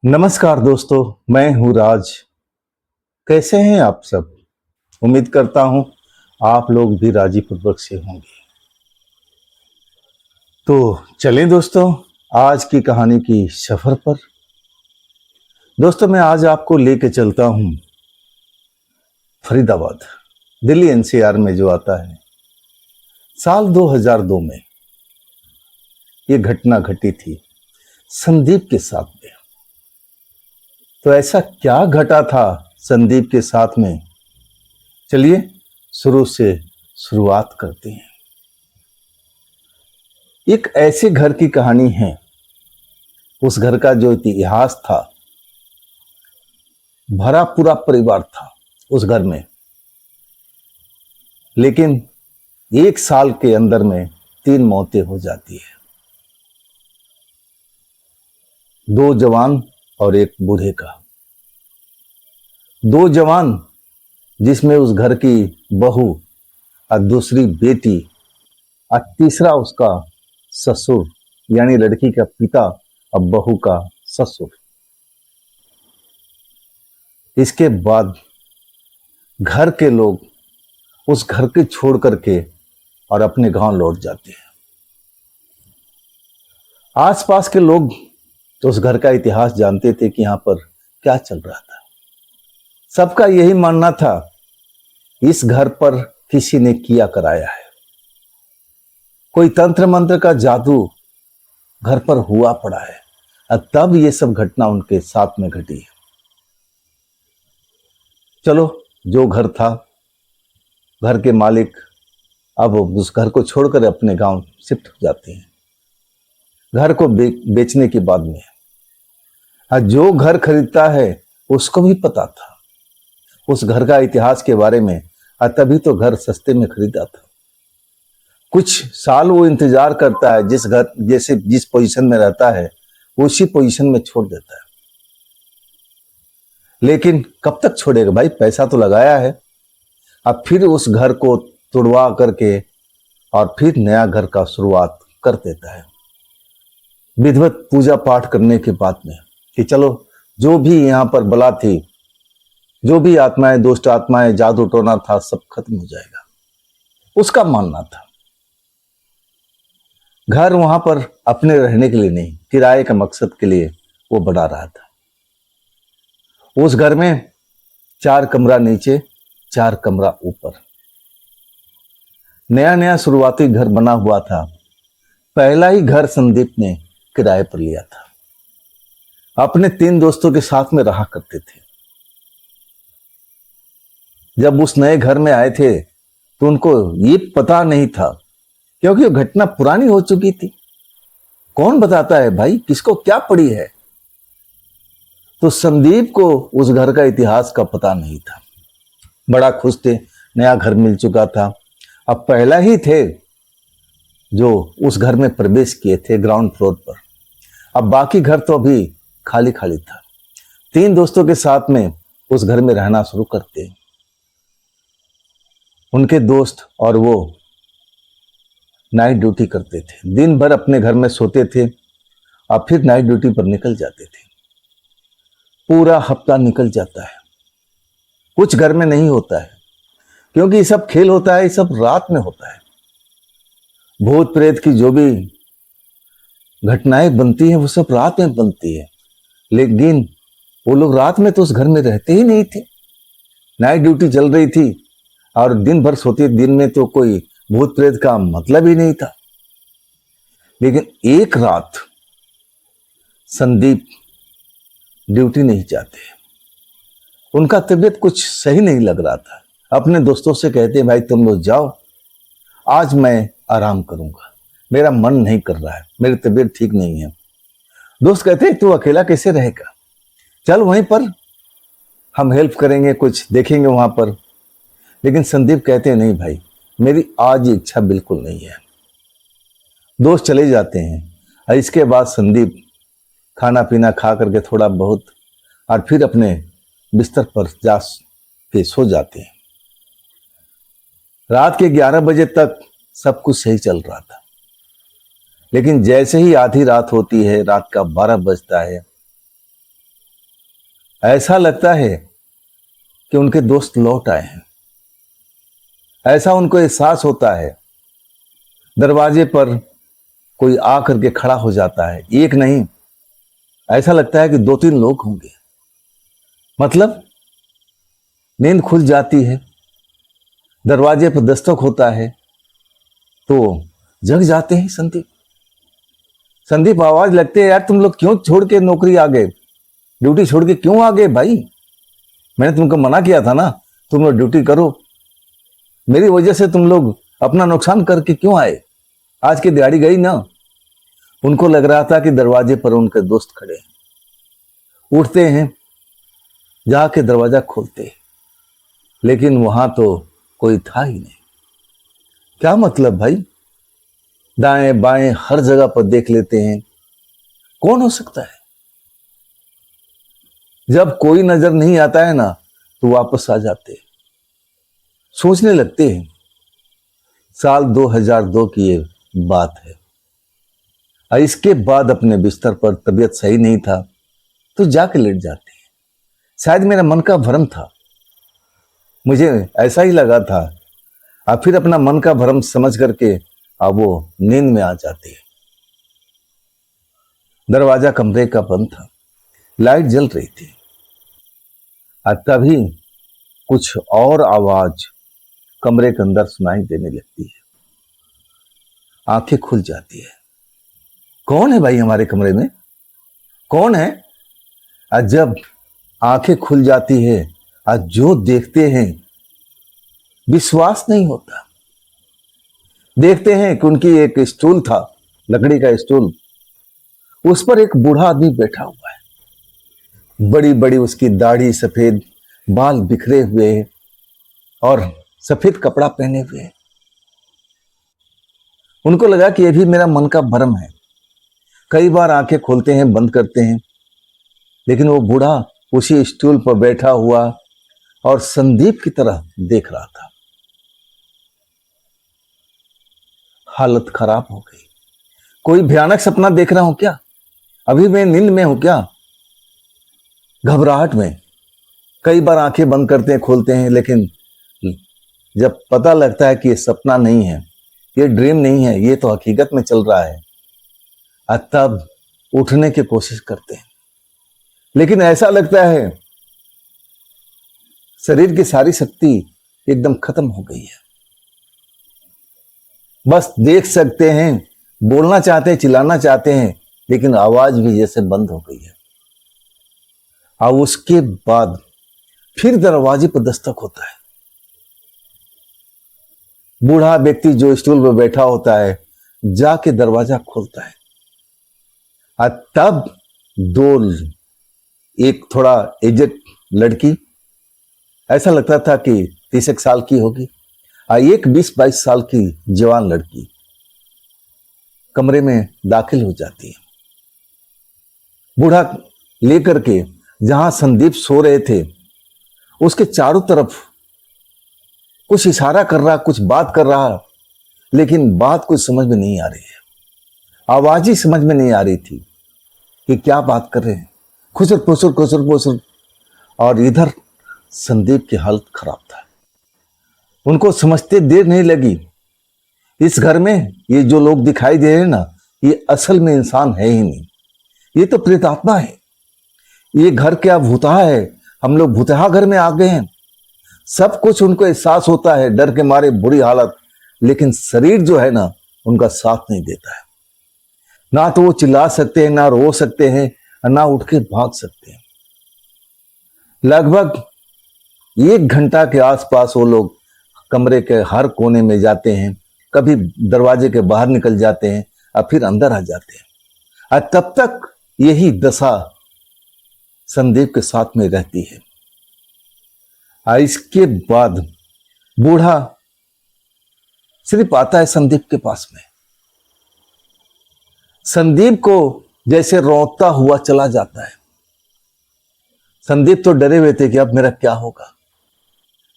नमस्कार दोस्तों, मैं हूँ राज। कैसे हैं आप सब? उम्मीद करता हूँ आप लोग भी राजी पूर्वक से होंगे। तो चलें दोस्तों, आज की कहानी की सफर पर। दोस्तों, मैं आज आपको लेके चलता हूँ फरीदाबाद, दिल्ली एनसीआर में जो आता है। साल 2002 में ये घटना घटी थी संदीप के साथ में। तो ऐसा क्या घटा था संदीप के साथ में, चलिए शुरू से शुरुआत करते हैं। एक ऐसे घर की कहानी है, उस घर का जो इतिहास था, भरा पूरा परिवार था उस घर में, लेकिन एक साल के अंदर में 3 मौतें हो जाती है। 2 जवान और एक बूढ़े का। 2 जवान जिसमें उस घर की बहू और दूसरी बेटी और तीसरा उसका ससुर, यानी लड़की का पिता और बहू का ससुर। इसके बाद घर के लोग उस घर के छोड़ करके और अपने गांव लौट जाते हैं। आसपास के लोग तो उस घर का इतिहास जानते थे कि यहां पर क्या चल रहा था। सबका यही मानना था, इस घर पर किसी ने किया कराया है, कोई तंत्र मंत्र का जादू घर पर हुआ पड़ा है, और तब ये सब घटना उनके साथ में घटी है। चलो, जो घर था, घर के मालिक अब उस घर को छोड़कर अपने गांव शिफ्ट हो जाते हैं, घर को बेचने के बाद में। और जो घर खरीदता है उसको भी पता था उस घर का इतिहास के बारे में, और तभी तो घर सस्ते में खरीदा था। कुछ साल वो इंतजार करता है, जिस पोजीशन में रहता है उसी पोजीशन में छोड़ देता है। लेकिन कब तक छोड़ेगा भाई, पैसा तो लगाया है। अब फिर उस घर को तुड़वा करके और फिर नया घर का शुरुआत कर देता है, विधिवत पूजा पाठ करने के बाद में, कि चलो जो भी यहाँ पर बला थी, जो भी आत्माएं, दुष्ट आत्माएं, जादू टोना था, सब खत्म हो जाएगा, उसका मानना था। घर वहां पर अपने रहने के लिए नहीं, किराए के मकसद के लिए वो बना रहा था। उस घर में 4 कमरा नीचे, 4 कमरा ऊपर। नया नया शुरुआती घर बना हुआ था। पहला ही घर संदीप ने किराए पर लिया था। अपने 3 दोस्तों के साथ में रहा करते थे। जब उस नए घर में आए थे तो उनको ये पता नहीं था, क्योंकि वो घटना पुरानी हो चुकी थी। कौन बताता है भाई, किसको क्या पड़ी है? तो संदीप को उस घर का इतिहास का पता नहीं था। बड़ा खुश थे, नया घर मिल चुका था। अब पहला ही थे जो उस घर में प्रवेश किए थे, ग्राउंड फ्लोर पर। अब बाकी घर तो अभी खाली खाली था। 3 दोस्तों के साथ में उस घर में रहना शुरू करते हैं। उनके दोस्त और वो नाइट ड्यूटी करते थे, दिन भर अपने घर में सोते थे और फिर नाइट ड्यूटी पर निकल जाते थे। पूरा हफ्ता निकल जाता है, कुछ घर में नहीं होता है, क्योंकि ये सब खेल होता है, ये सब रात में होता है। भूत प्रेत की जो भी घटनाएं बनती हैं वो सब रात में बनती है, लेकिन वो लोग रात में तो उस घर में रहते ही नहीं थे। नाइट ड्यूटी चल रही थी और दिन भर सोते, दिन में तो कोई भूत प्रेत का मतलब ही नहीं था। लेकिन एक रात संदीप ड्यूटी नहीं जाते, उनका तबीयत कुछ सही नहीं लग रहा था। अपने दोस्तों से कहते हैं, भाई तुम लोग जाओ, आज मैं आराम करूंगा, मेरा मन नहीं कर रहा है, मेरी तबीयत ठीक नहीं है। दोस्त कहते हैं, तू अकेला कैसे रहेगा, चल वहीं पर हम हेल्प करेंगे, कुछ देखेंगे वहां पर। लेकिन संदीप कहते हैं, नहीं भाई, मेरी आज इच्छा बिल्कुल नहीं है। दोस्त चले जाते हैं और इसके बाद संदीप खाना पीना खा करके थोड़ा बहुत और फिर अपने बिस्तर पर जा के सो जाते हैं। रात के 11 बजे तक सब कुछ सही चल रहा था, लेकिन जैसे ही आधी रात होती है, रात का 12 बजता है, ऐसा लगता है कि उनके दोस्त लौट आए हैं। ऐसा उनको एहसास होता है। दरवाजे पर कोई आ करके खड़ा हो जाता है, एक नहीं, ऐसा लगता है कि दो तीन लोग होंगे। मतलब नींद खुल जाती है, दरवाजे पर दस्तक होता है तो जग जाते हैं संदीप। संदीप आवाज लगती है, यार तुम लोग क्यों छोड़ के नौकरी आ गए, ड्यूटी छोड़ के क्यों आ गए भाई? मैंने तुमको मना किया था ना, तुम लोग ड्यूटी करो। मेरी वजह से तुम लोग अपना नुकसान करके क्यों आए? आज की दिहाड़ी गई ना। उनको लग रहा था कि दरवाजे पर उनके दोस्त खड़े हैं। उठते हैं, जाके दरवाजा खोलते हैं, लेकिन वहां तो कोई था ही नहीं। क्या मतलब भाई? दाएं बाएं हर जगह पर देख लेते हैं, कौन हो सकता है? जब कोई नजर नहीं आता है ना तो वापस आ जाते हैं, सोचने लगते हैं। साल 2002 की ये बात है। और इसके बाद अपने बिस्तर पर, तबीयत सही नहीं था तो जाके लेट जाते हैं। शायद मेरा मन का भ्रम था, मुझे ऐसा ही लगा था। और फिर अपना मन का भ्रम समझ करके अब वो नींद में आ जाते हैं। दरवाजा कमरे का बंद था, लाइट जल रही थी। और तभी कुछ और आवाज कमरे के अंदर सुनाई देने लगती है। आंखें खुल जाती है। कौन है भाई हमारे कमरे में? कौन है? और जब आंखें खुल जाती है और जो देखते हैं, विश्वास नहीं होता। देखते हैं कि उनकी एक स्टूल था, लकड़ी का स्टूल, उस पर एक बूढ़ा आदमी बैठा हुआ है। बड़ी बड़ी उसकी दाढ़ी, सफेद बाल बिखरे हुए हैं और सफेद कपड़ा पहने हुए हैं। उनको लगा कि यह भी मेरा मन का भ्रम है। कई बार आंखें खोलते हैं, बंद करते हैं, लेकिन वो बूढ़ा उसी स्टूल पर बैठा हुआ और संदीप की तरह देख रहा था। हालत खराब हो गई। कोई भयानक सपना देख रहा हूं क्या? अभी मैं नींद में हूं क्या? घबराहट में कई बार आंखें बंद करते हैं, खोलते हैं, लेकिन जब पता लगता है कि ये सपना नहीं है, ये ड्रीम नहीं है, ये तो हकीकत में चल रहा है, तब उठने की कोशिश करते हैं। लेकिन ऐसा लगता है शरीर की सारी शक्ति एकदम खत्म हो गई है। बस देख सकते हैं, बोलना चाहते हैं, चिल्लाना चाहते हैं, लेकिन आवाज भी जैसे बंद हो गई है। और उसके बाद फिर दरवाजे पर दस्तक होता है। बूढ़ा व्यक्ति जो स्टूल पर बैठा होता है जाके दरवाजा खोलता है। और तब एक थोड़ा एजेड लड़की, ऐसा लगता था कि 30 साल की होगी, और एक 20-22 साल की जवान लड़की कमरे में दाखिल हो जाती है। बूढ़ा लेकर के जहां संदीप सो रहे थे उसके चारों तरफ कुछ इशारा कर रहा, कुछ बात कर रहा, लेकिन बात कुछ समझ में नहीं आ रही है। आवाज ही समझ में नहीं आ रही थी कि क्या बात कर रहे हैं। खुसर फुसर खुसर फुसर। और इधर संदीप की हालत खराब था। उनको समझते देर नहीं लगी, इस घर में ये जो लोग दिखाई दे रहे हैं ना, ये असल में इंसान है ही नहीं, ये तो प्रेतात्मा है। ये घर क्या भूतहा है, हम लोग भूतहा घर में आ गए हैं। सब कुछ उनको एहसास होता है, डर के मारे बुरी हालत, लेकिन शरीर जो है ना उनका साथ नहीं देता है। ना तो वो चिल्ला सकते हैं, ना रो सकते हैं, ना उठ के भाग सकते हैं। लगभग 1 घंटा के आसपास वो लोग कमरे के हर कोने में जाते हैं, कभी दरवाजे के बाहर निकल जाते हैं और फिर अंदर आ जाते हैं। और तब तक यही दशा संदीप के साथ में रहती है। और इसके बाद बूढ़ा सिर्फ आता है संदीप के पास में। संदीप को जैसे रोता हुआ चला जाता है। संदीप तो डरे हुए थे कि अब मेरा क्या होगा,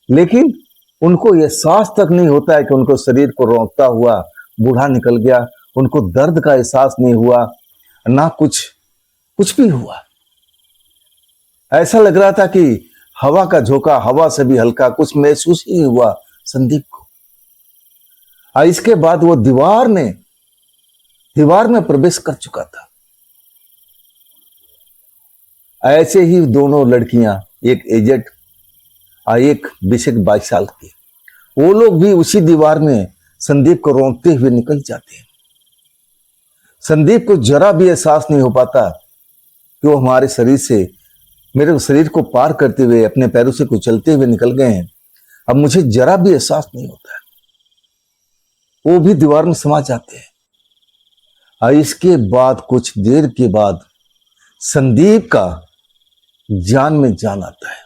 लेकिन उनको एहसास तक नहीं होता है कि उनको शरीर को रोकता हुआ बूढ़ा निकल गया। उनको दर्द का एहसास नहीं हुआ, ना कुछ भी हुआ। ऐसा लग रहा था कि हवा का झोंका हवा से भी हल्का, कुछ महसूस ही नहीं हुआ संदीप को। और इसके बाद वो दीवार में प्रवेश कर चुका था। ऐसे ही दोनों लड़कियां, एक एजेड और एक 20-22 साल की, वो लोग भी उसी दीवार में संदीप को रोकते हुए निकल जाते हैं। संदीप को जरा भी एहसास नहीं हो पाता कि वो हमारे शरीर से, मेरे शरीर को पार करते हुए अपने पैरों से कुचलते हुए निकल गए हैं। अब मुझे जरा भी एहसास नहीं होता है। वो भी दीवार में समा जाते हैं। और इसके बाद कुछ देर के बाद संदीप का जान में जान आता है।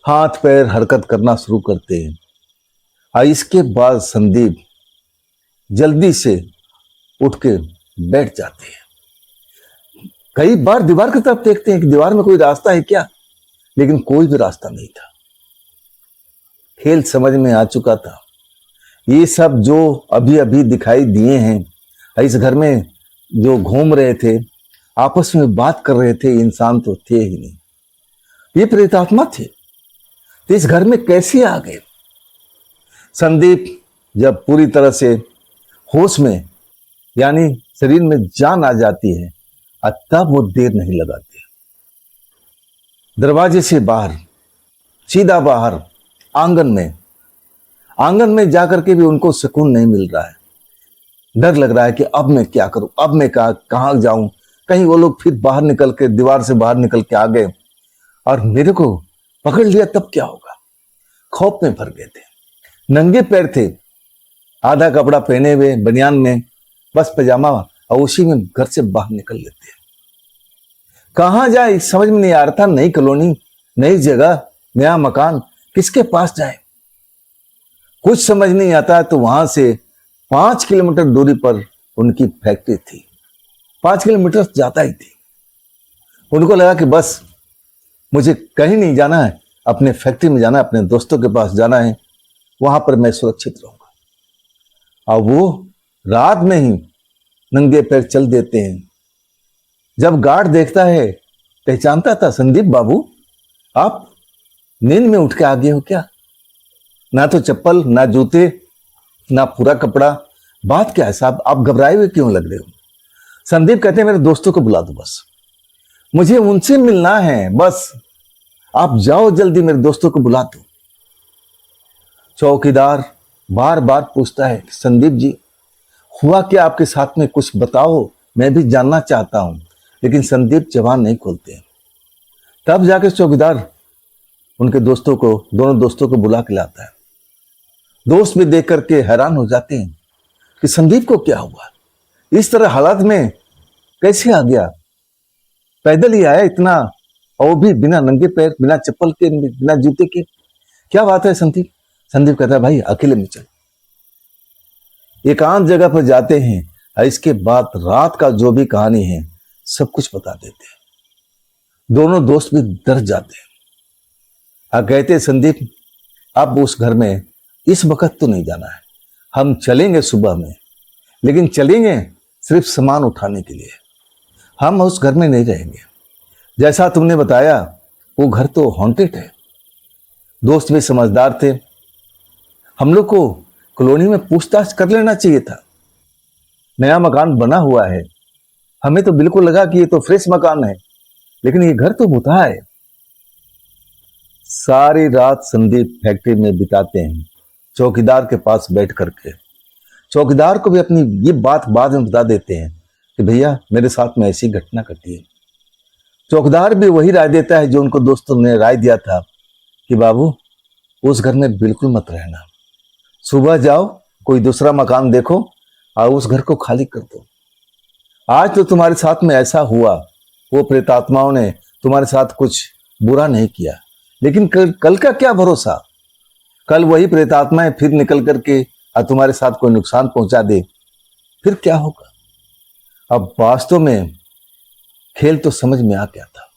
हाथ पैर हरकत करना शुरू करते हैं। और इसके बाद संदीप जल्दी से उठ के बैठ जाते हैं। कई बार दीवार की तरफ देखते हैं कि दीवार में कोई रास्ता है क्या, लेकिन कोई भी रास्ता नहीं था। खेल समझ में आ चुका था। ये सब जो अभी अभी दिखाई दिए हैं, इस घर में जो घूम रहे थे, आपस में बात कर रहे थे, इंसान तो थे ही नहीं, ये प्रेतात्मा थे। तो इस घर में कैसे आ गए? संदीप जब पूरी तरह से होश में, यानी शरीर में जान आ जाती है, और तब वो देर नहीं लगाते। दरवाजे से बाहर, सीधा बाहर आंगन में जाकर के भी उनको सुकून नहीं मिल रहा है। डर लग रहा है कि अब मैं क्या करूं, अब मैं कहां जाऊं। कहीं वो लोग फिर बाहर निकल के, दीवार से बाहर निकल के आ गए और मेरे को पकड़ लिया, तब क्या होगा? खौफ में भर गए थे। नंगे पैर थे, आधा कपड़ा पहने हुए, बनियान में, बस पजामा, और उसी में घर से बाहर निकल लेते हैं। कहां जाए समझ में नहीं आ रहा था। नई कॉलोनी, नई जगह, नया मकान, किसके पास जाए कुछ समझ नहीं आता। तो वहां से 5 किलोमीटर दूरी पर उनकी फैक्ट्री थी। 5 किलोमीटर जाता ही थी। उनको लगा कि बस मुझे कहीं नहीं जाना है, अपने फैक्ट्री में जाना है, अपने दोस्तों के पास जाना है, वहां पर मैं सुरक्षित रहूंगा। और वो रात में ही नंगे पैर चल देते हैं। जब गार्ड देखता है, पहचानता था, संदीप बाबू आप नींद में उठ के आ गए हो क्या? ना तो चप्पल, ना जूते, ना पूरा कपड़ा, बात क्या है साहब, आप घबराए हुए क्यों लग रहे हो? संदीप कहते हैं मेरे दोस्तों को बुला दो, बस मुझे उनसे मिलना है, बस आप जाओ जल्दी, मेरे दोस्तों को बुला दो। चौकीदार बार बार पूछता है, संदीप जी हुआ क्या आपके साथ में, कुछ बताओ, मैं भी जानना चाहता हूं। लेकिन संदीप जवान नहीं खोलते हैं। तब जाके चौकीदार उनके दोस्तों को, दोनों दोस्तों को बुला के लाता है। दोस्त भी देख करके हैरान हो जाते हैं कि संदीप को क्या हुआ, इस तरह हालात में कैसे आ गया? पैदल ही आया इतना, और भी बिना नंगे पैर, बिना चप्पल के, बिना जूते के, क्या बात है संदीप? संदीप कहता है भाई अकेले में चल। एकांत जगह पर जाते हैं और इसके बाद रात का जो भी कहानी है सब कुछ बता देते हैं। दोनों दोस्त भी डर जाते हैं और कहते हैं संदीप अब उस घर में इस वक्त तो नहीं जाना है, हम चलेंगे सुबह में, लेकिन चलेंगे सिर्फ सामान उठाने के लिए, हम उस घर में नहीं रहेंगे। जैसा तुमने बताया वो घर तो हॉन्टेड है। दोस्त भी समझदार थे, हम लोग को कॉलोनी में पूछताछ कर लेना चाहिए था। नया मकान बना हुआ है, हमें तो बिल्कुल लगा कि ये तो फ्रेश मकान है, लेकिन ये घर तो भूता है। सारी रात संदीप फैक्ट्री में बिताते हैं, चौकीदार के पास बैठ करके। चौकीदार को भी अपनी ये बात बाद में बता देते हैं कि भैया मेरे साथ में ऐसी घटना घटी है। चौकीदार भी वही राय देता है जो उनको दोस्तों ने राय दिया था कि बाबू उस घर में बिल्कुल मत रहना, सुबह जाओ कोई दूसरा मकान देखो और उस घर को खाली कर दो। आज तो तुम्हारे साथ में ऐसा हुआ, वो प्रेतात्माओं ने तुम्हारे साथ कुछ बुरा नहीं किया, लेकिन कल का क्या भरोसा, कल वही प्रेतात्माएं फिर निकल करके और तुम्हारे साथ कोई नुकसान पहुंचा दे, फिर क्या होगा? अब वास्तव में खेल तो समझ में आ गया था।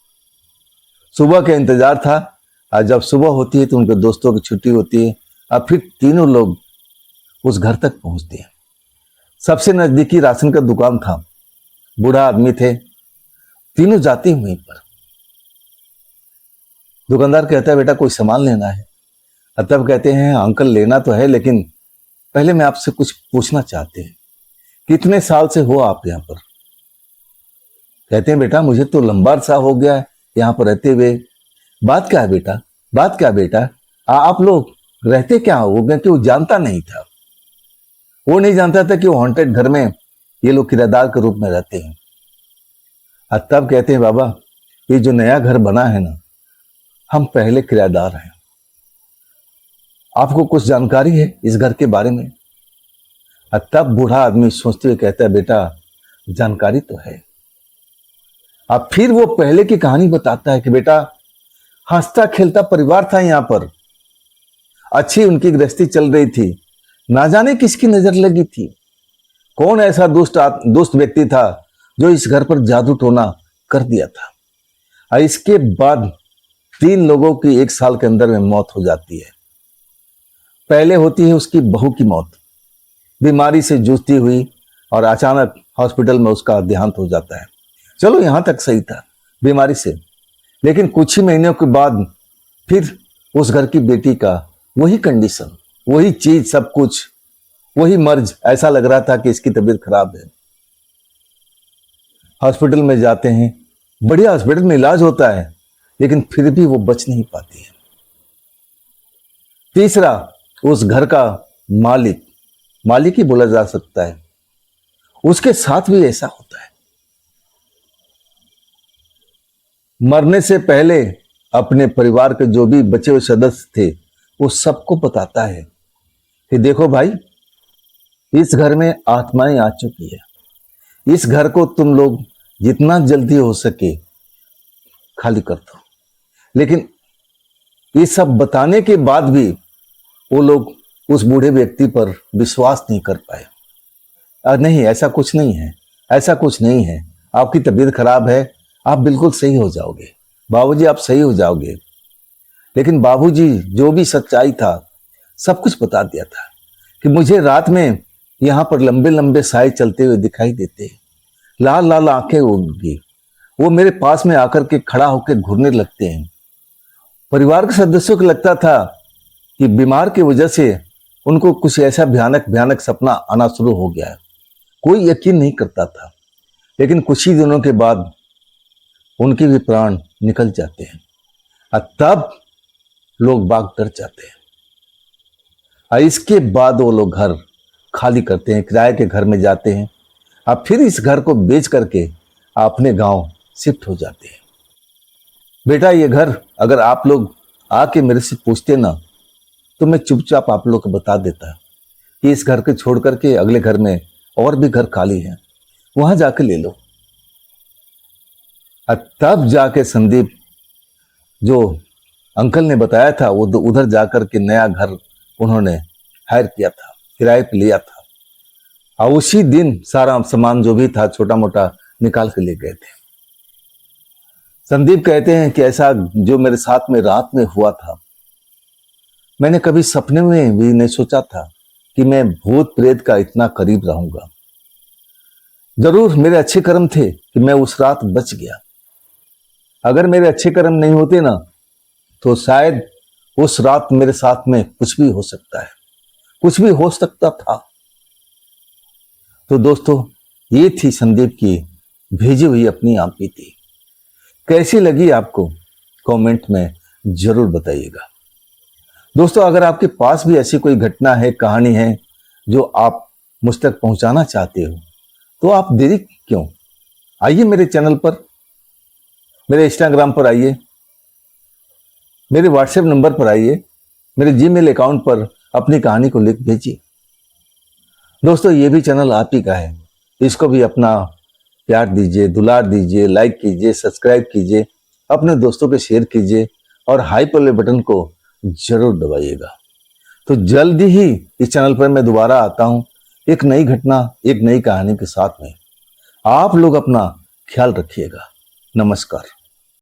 सुबह का इंतजार था, और जब सुबह होती है तो उनके दोस्तों की छुट्टी होती है और फिर तीनों लोग उस घर तक पहुंचते हैं। सबसे नजदीकी राशन का दुकान था, बूढ़ा आदमी थे, तीनों जाते हैं वहीं पर। दुकानदार कहता है बेटा कोई सामान लेना है। तब कहते हैं अंकल लेना तो है, लेकिन पहले मैं आपसे कुछ पूछना चाहते हैं, कितने साल से हो आप यहाँ पर? कहते हैं बेटा मुझे तो लंबा अरसा हो गया है यहाँ पर रहते हुए। बात क्या है बेटा, बात क्या है बेटा, आप लोग रहते क्या हो? क्योंकि वो जानता नहीं था, वो नहीं जानता था कि वो हॉन्टेड घर में ये लोग किराएदार के रूप में रहते हैं। तब कहते हैं बाबा ये जो नया घर बना है ना, हम पहले किराएदार हैं, आपको कुछ जानकारी है इस घर के बारे में? तब बूढ़ा आदमी सोचते हुए कहता है बेटा जानकारी तो है। अब फिर वो पहले की कहानी बताता है कि बेटा हंसता खेलता परिवार था यहाँ पर, अच्छी उनकी गृहस्थी चल रही थी, ना जाने किसकी नजर लगी थी, कौन ऐसा दुष्ट व्यक्ति था जो इस घर पर जादू टोना कर दिया था। और इसके बाद 3 लोगों की 1 साल के अंदर में मौत हो जाती है। पहले होती है उसकी बहू की मौत, बीमारी से जूझती हुई, और अचानक हॉस्पिटल में उसका देहांत हो जाता है। चलो यहां तक सही था बीमारी से, लेकिन कुछ ही महीनों के बाद फिर उस घर की बेटी का वही कंडीशन, वही चीज, सब कुछ वही मर्ज। ऐसा लग रहा था कि इसकी तबीयत खराब है। हॉस्पिटल में जाते हैं, बढ़िया हॉस्पिटल में इलाज होता है, लेकिन फिर भी वो बच नहीं पाती है। तीसरा, उस घर का मालिक ही बोला जा सकता है, उसके साथ भी ऐसा होता है। मरने से पहले अपने परिवार के जो भी बचे हुए सदस्य थे वो सबको बताता है कि देखो भाई, इस घर में आत्माएं आ चुकी है, इस घर को तुम लोग जितना जल्दी हो सके खाली कर दो। लेकिन ये सब बताने के बाद भी वो लोग उस बूढ़े व्यक्ति पर विश्वास नहीं कर पाए। नहीं, ऐसा कुछ नहीं है, ऐसा कुछ नहीं है, आपकी तबीयत खराब है, आप बिल्कुल सही हो जाओगे बाबूजी, आप सही हो जाओगे। लेकिन बाबूजी जो भी सच्चाई था सब कुछ बता दिया था कि मुझे रात में यहाँ पर लंबे लंबे साए चलते हुए दिखाई देते, लाल लाल आंखें उनकी, वो मेरे पास में आकर के खड़ा होकर घूरने लगते हैं। परिवार के सदस्यों को लगता था कि बीमार की वजह से उनको कुछ ऐसा भयानक भयानक सपना आना शुरू हो गया है। कोई यकीन नहीं करता था, लेकिन कुछ ही दिनों के बाद उनके भी प्राण निकल जाते हैं, और तब लोग बाग डर जाते हैं। और इसके बाद वो लोग घर खाली करते हैं, किराए के घर में जाते हैं, और फिर इस घर को बेच करके अपने गांव शिफ्ट हो जाते हैं। बेटा ये घर अगर आप लोग आके मेरे से पूछते ना, तो मैं चुपचाप आप लोग को बता देता कि इस घर को छोड़ करके अगले घर में और भी घर खाली है, वहां जाके ले लो। और तब जाके संदीप जो अंकल ने बताया था, वो उधर जाकर के नया घर उन्होंने हायर किया था, किराए पे लिया था, और उसी दिन सारा सामान जो भी था छोटा मोटा निकाल के ले गए थे। संदीप कहते हैं कि ऐसा जो मेरे साथ में रात में हुआ था, मैंने कभी सपने में भी नहीं सोचा था कि मैं भूत प्रेत का इतना करीब रहूंगा। जरूर मेरे अच्छे कर्म थे कि मैं उस रात बच गया। अगर मेरे अच्छे कर्म नहीं होते ना, तो शायद उस रात मेरे साथ में कुछ भी हो सकता है, कुछ भी हो सकता था। तो दोस्तों, ये थी संदीप की भेजी हुई अपनी आप बीती। कैसी लगी आपको कमेंट में जरूर बताइएगा। दोस्तों, अगर आपके पास भी ऐसी कोई घटना है, कहानी है जो आप मुझ तक पहुंचाना चाहते हो, तो आप देरी क्यों, आइए मेरे चैनल पर, मेरे इंस्टाग्राम पर आइए, मेरे व्हाट्सएप नंबर पर आइए, मेरे जीमेल अकाउंट पर अपनी कहानी को लिख भेजिए। दोस्तों, ये भी चैनल आप ही का है, इसको भी अपना प्यार दीजिए, दुलार दीजिए, लाइक कीजिए, सब्सक्राइब कीजिए, अपने दोस्तों को शेयर कीजिए, और हाइप वाले बटन को जरूर दबाइएगा। तो जल्दी ही इस चैनल पर मैं दोबारा आता हूं, एक नई घटना, एक नई कहानी के साथ में। आप लोग अपना ख्याल रखिएगा। नमस्कार।